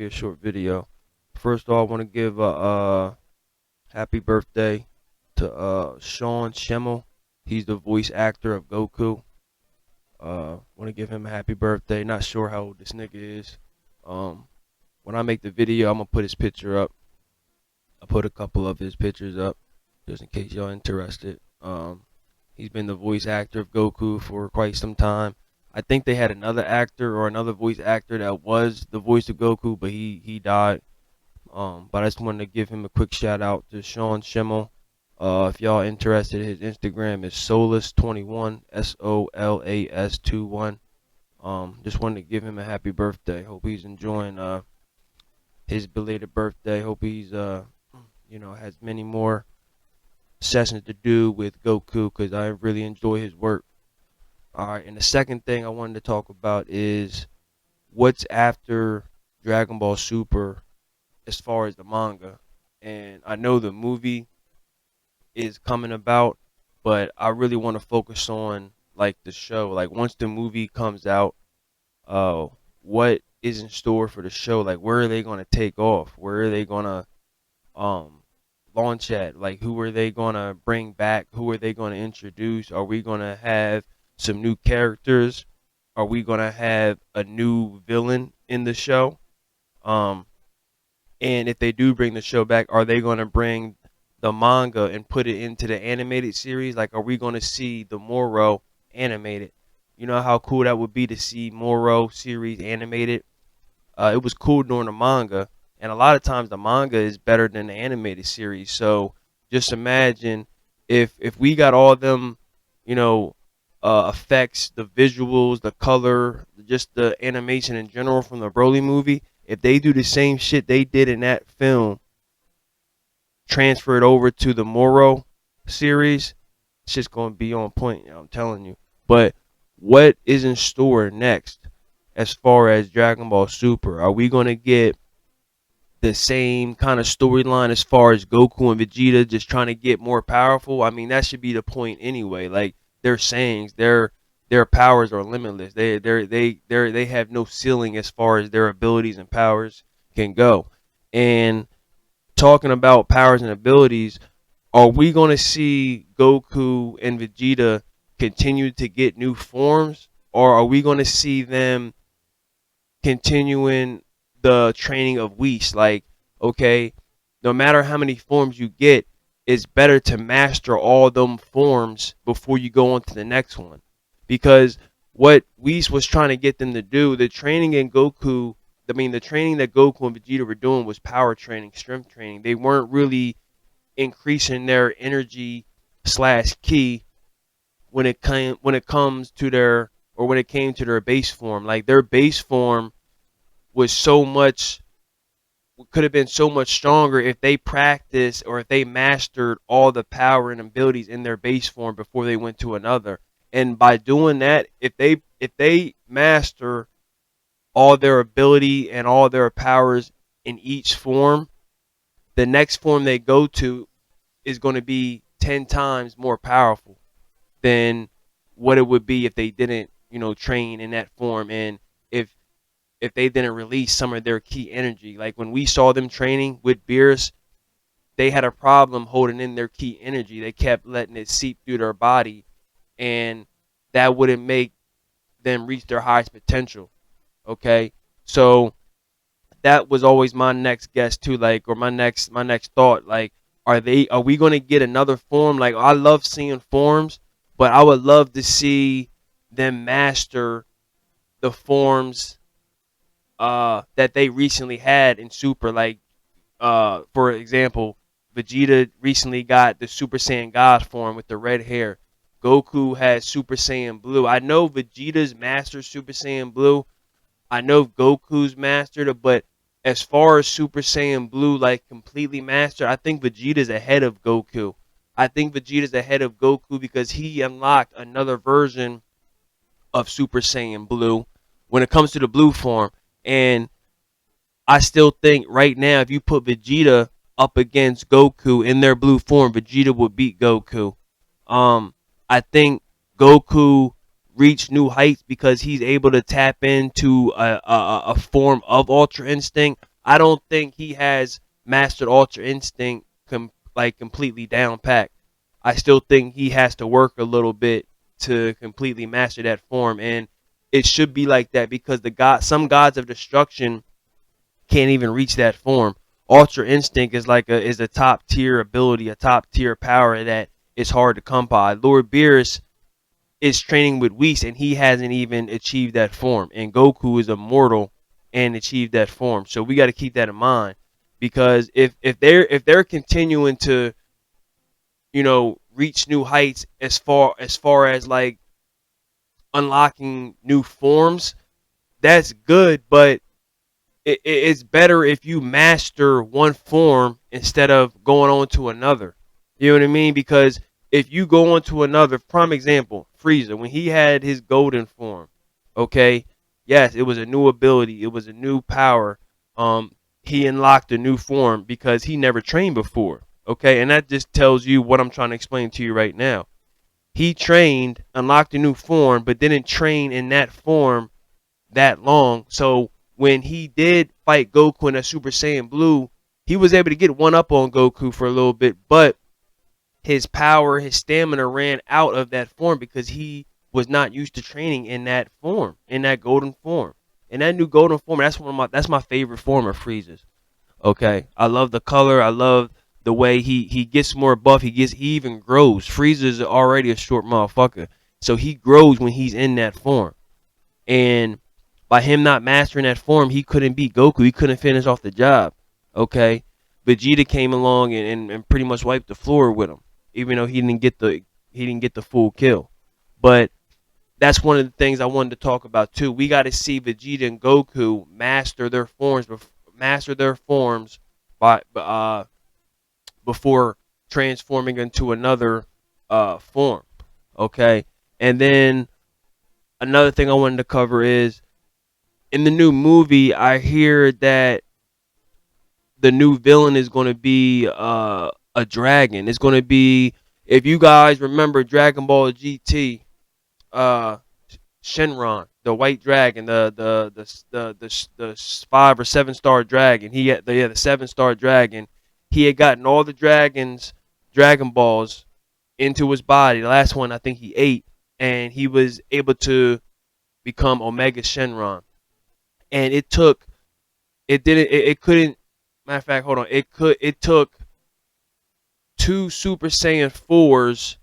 be a short video. First of all, I want to give a happy birthday to Sean Schemmel. He's the voice actor of Goku. Want to give him a happy birthday. Not sure how old this nigga is. Um, when I make the video, I'm gonna put his picture up. I put a couple of his pictures up just in case y'all interested. He's been the voice actor of Goku for quite some time. I think they had another actor or another voice actor that was the voice of Goku, but he died. But I just wanted to give him a quick shout out to Sean Schemmel. If y'all interested, his Instagram is Solas21, SOLAS21. Just wanted to give him a happy birthday. Hope he's enjoying his belated birthday. Hope he's has many more sessions to do with Goku because I really enjoy his work. All right, and the second thing I wanted to talk about is what's after Dragon Ball Super as far as the manga. And I know the movie is coming about, but I really want to focus on like the show. Like once the movie comes out, uh, what is in store for the show? Like where are they gonna take off? Where are they gonna um launch at? Like who are they gonna bring back? Who are they gonna introduce? Are we gonna have some new characters? Are we gonna have a new villain in the show? Um, and if they do bring the show back, are they gonna bring the manga and put it into the animated series? Like, are we gonna see the Moro animated? You know how cool that would be to see Moro series animated. It was cool during the manga, and a lot of times the manga is better than the animated series. So just imagine if we got all them, you know, effects, the visuals, the color, just the animation in general from the Broly movie. If they do the same shit they did in that film, transfer it over to the Moro series, it's just gonna be on point. I'm telling you. But what is in store next? As far as Dragon Ball Super, are we going to get the same kind of storyline as far as Goku and Vegeta just trying to get more powerful? I mean, that should be the point anyway. Like their sayings, their powers are limitless. They have no ceiling as far as their abilities and powers can go. And talking about powers and abilities, are we going to see Goku and Vegeta continue to get new forms, or are we going to see them continuing the training of Whis? Like, okay, no matter how many forms you get, it's better to master all them forms before you go on to the next one. Because what Whis was trying to get them to do, the training in Goku, I mean, the training that Goku and Vegeta were doing was power training, strength training. They weren't really increasing their energy slash ki when it comes to their or when it came to their base form. Like their base form was so much could have been so much stronger if they practiced or if they mastered all the power and abilities in their base form before they went to another. And by doing that, if they master all their ability and all their powers in each form, the next form they go to is going to be 10 times more powerful than what it would be if they didn't, train in that form. And if they didn't release some of their key energy. Like when we saw them training with Beerus, they had a problem holding in their key energy. They kept letting it seep through their body, and that wouldn't make them reach their highest potential. Okay, so that was always my next guess too, like, or my next thought. Like, are we going to get another form? Like, I love seeing forms, but I would love to see them master the forms that they recently had in Super. Like, for example, Vegeta recently got the Super Saiyan God form with the red hair. Goku has Super Saiyan Blue. I know Vegeta's mastered Super Saiyan Blue. I know Goku's mastered it, but as far as Super Saiyan Blue, like completely mastered, I think Vegeta's ahead of Goku. I think Vegeta's ahead of Goku because he unlocked another version of Super Saiyan Blue when it comes to the blue form. And I still think right now, if you put Vegeta up against Goku in their blue form, Vegeta would beat Goku. Um, I think Goku reached new heights because he's able to tap into a form of Ultra Instinct. I don't think he has mastered Ultra Instinct like completely down packed. I still think he has to work a little bit to completely master that form, and it should be like that because some gods of destruction can't even reach that form. Ultra Instinct is a top tier ability, a top tier power that is hard to come by. Lord Beerus is training with Whis and he hasn't even achieved that form. And Goku is immortal and achieved that form. So we got to keep that in mind because if they're continuing to reach new heights as far as like unlocking new forms, that's good. But it's better if you master one form instead of going on to another. You know what I mean? Because if you go on to another, prime example, Frieza, when he had his golden form, okay, yes, it was a new ability, it was a new power. He unlocked a new form because he never trained before. Okay, and that just tells you what I'm trying to explain to you right now. He trained, unlocked a new form, but didn't train in that form that long. So when he did fight Goku in a Super Saiyan Blue, he was able to get one up on Goku for a little bit, but his power, his stamina ran out of that form because he was not used to training in that form, in that golden form. In that new golden form, that's my favorite form of Frieza's. Okay, I love the color. I love the way he gets more buff. He even grows. Frieza's already a short motherfucker, so he grows when he's in that form. And by him not mastering that form, he couldn't beat Goku. He couldn't finish off the job. Okay, Vegeta came along and pretty much wiped the floor with him, even though he didn't get the full kill. But that's one of the things I wanted to talk about too. We got to see Vegeta and Goku master their forms by before transforming into another form. Okay, and then another thing I wanted to cover is in the new movie, I hear that the new villain is going to be a dragon. It's going to be, if you guys remember Dragon Ball GT, uh, Shenron, the white dragon, the 5 or 7 star dragon. He had the 7 star dragon. He had gotten all the Dragon Balls into his body. The last one I think he ate, and he was able to become Omega Shenron. And it didn't it couldn't matter of fact, hold on. It took 2 Super Saiyan 4s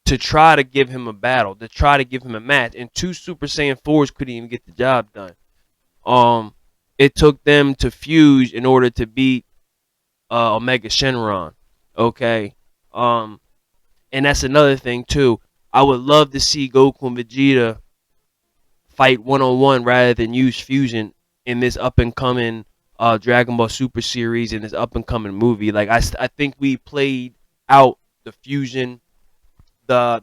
to try to give him a battle, to try to give him a match, and 2 Super Saiyan 4s couldn't even get the job done. Um it took them to fuse in order to beat Omega Shenron. Okay. Um and that's another thing too. I would love to see Goku and Vegeta fight one on one rather than use fusion in this up and coming Dragon Ball Super series in this up and coming movie. Like I think we played out the fusion, the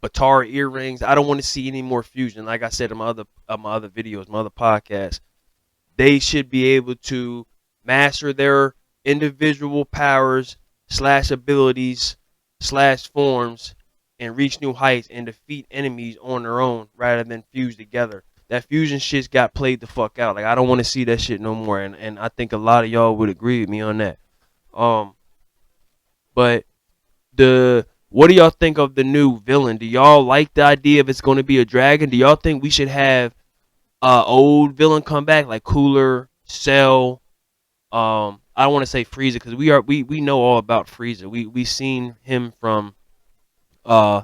Batara earrings. I don't want to see any more fusion. Like I said in my other videos, my other podcasts, they should be able to master their individual powers slash abilities slash forms and reach new heights and defeat enemies on their own rather than fuse together. That fusion shit's got played the fuck out. Like I don't want to see that shit no more. And I think a lot of y'all would agree with me on that. Um but the what do y'all think of the new villain? Do y'all like the idea of it's gonna be a dragon? Do y'all think we should have old villain come back like Cooler, Cell, I don't want to say Frieza because we know all about Frieza. We seen him from uh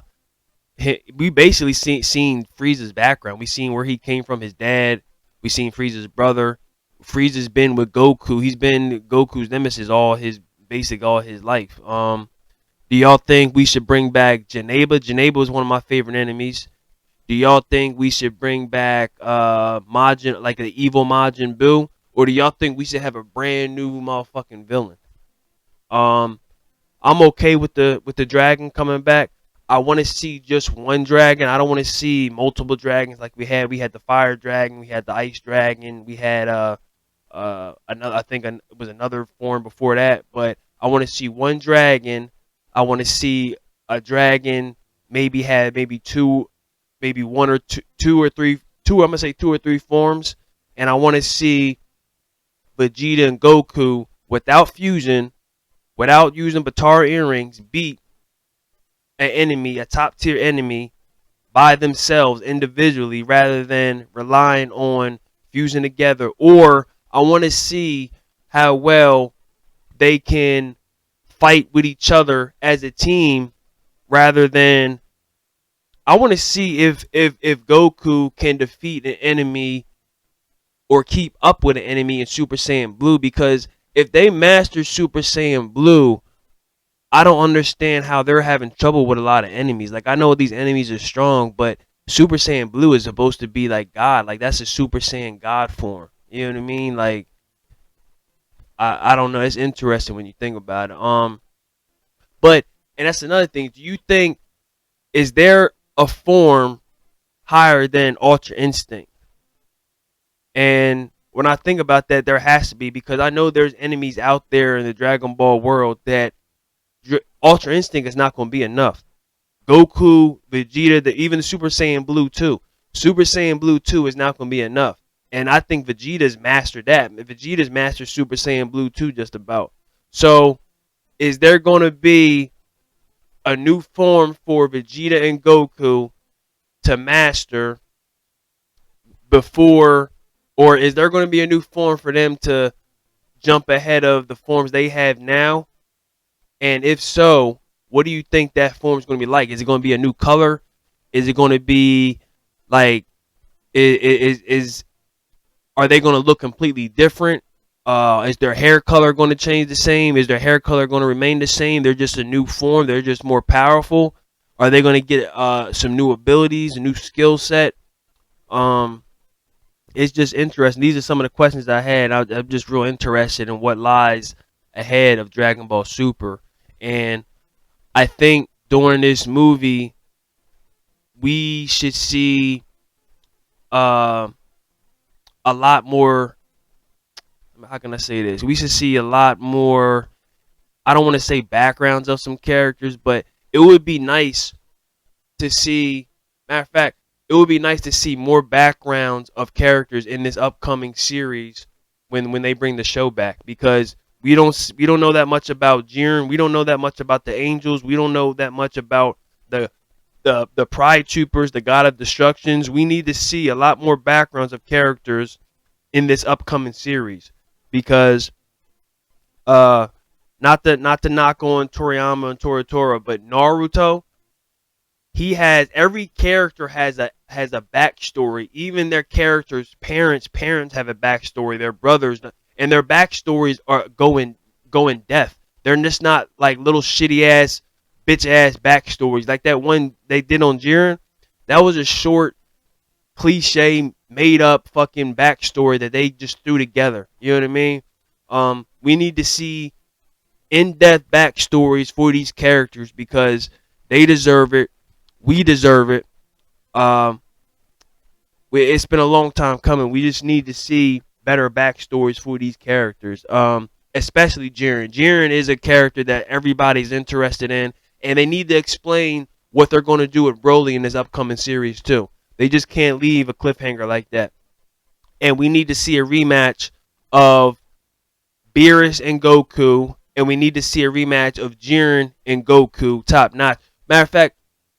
we basically seen Frieza's background. We seen where he came from, his dad. We seen Frieza's brother. Frieza's been with Goku. He's been Goku's nemesis all his life. Do y'all think we should bring back Janeba? Janeba is one of my favorite enemies. Do y'all think we should bring back Majin, like the evil Majin Buu, or do y'all think we should have a brand new motherfucking villain? Um, I'm okay with the dragon coming back. I want to see just one dragon. I don't want to see multiple dragons like we had. We had the fire dragon, we had the ice dragon, we had another. I think it was another form before that. But I want to see one dragon. I want to see a dragon maybe had maybe two, maybe one or two or three. Two. I'm gonna say 2 or 3 forms, and I want to see Vegeta and Goku without fusion, without using Batara earrings, beat an enemy, a top tier enemy, by themselves individually rather than relying on fusing together. Or I want to see how well they can fight with each other as a team rather than I want to see if Goku can defeat an enemy or keep up with an enemy in Super Saiyan Blue, because if they master Super Saiyan Blue, I don't understand how they're having trouble with a lot of enemies. Like, I know these enemies are strong, but Super Saiyan Blue is supposed to be like God. Like, that's a Super Saiyan God form. You know what I mean? Like, I don't know. It's interesting when you think about it. But and that's another thing. Do you think, is there a form higher than Ultra Instinct? And when I think about that, there has to be, because I know there's enemies out there in the Dragon Ball world that Ultra Instinct is not going to be enough. Goku, Vegeta, even the Super Saiyan Blue 2. Super Saiyan Blue 2 is not going to be enough. And I think Vegeta's mastered that. Vegeta's mastered Super Saiyan Blue 2 just about. So, is there going to be a new form for Vegeta and Goku to master before, or is there going to be a new form for them to jump ahead of the forms they have now? And if so, what do you think that form is going to be like? Is it going to be a new color? Is it going to be like, is are they going to look completely different? Is their hair color going to change the same? Is their hair color going to remain the same? They're just a new form. They're just more powerful. Are they going to get some new abilities, a new skill set? Um, it's just interesting. These are some of the questions I had. I'm just real interested in what lies ahead of Dragon Ball Super. And I think during this movie, we should see uh, a lot more. How can I say this? We should see a lot more. I don't want to say backgrounds of some characters, but it would be nice to see. Matter of fact, it would be nice to see more backgrounds of characters in this upcoming series when they bring the show back, because we don't know that much about Jiren. We don't know that much about the Angels. We don't know that much about the the Pride Troopers, the God of Destructions. We need to see a lot more backgrounds of characters in this upcoming series, because uh not to knock on Toriyama and Tora, but Naruto, he has, every character has a backstory. Even their characters' parents have a backstory. Their brothers, and their backstories are go in depth. They're just not like little shitty ass bitch ass backstories like that one they did on Jiren. That was a short, cliche, made up fucking backstory that they just threw together. You know what I mean? We need to see in-depth backstories for these characters because they deserve it. We deserve it. Um, it's been a long time coming. We just need to see better backstories for these characters. Especially Jiren. Jiren is a character that everybody's interested in, and they need to explain what they're going to do with Broly in this upcoming series too. They just can't leave a cliffhanger like that. And we need to see a rematch of Beerus and Goku, and we need to see a rematch of Jiren and Goku, top notch. Matter of fact,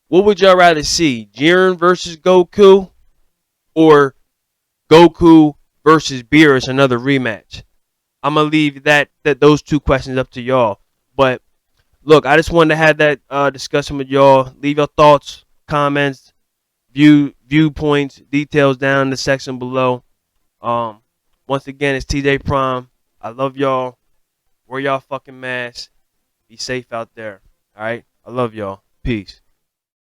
what would y'all rather see? Jiren versus Goku, or Goku versus Beerus, another rematch? I'm gonna leave that those two questions up to y'all. But look, I just wanted to have that discussion with y'all. Leave your thoughts, comments, viewpoints, details down in the section below. Um, Once again, it's TJ Prime. I love y'all. Wear y'all fucking masks. Be safe out there. All right. I love y'all. Peace.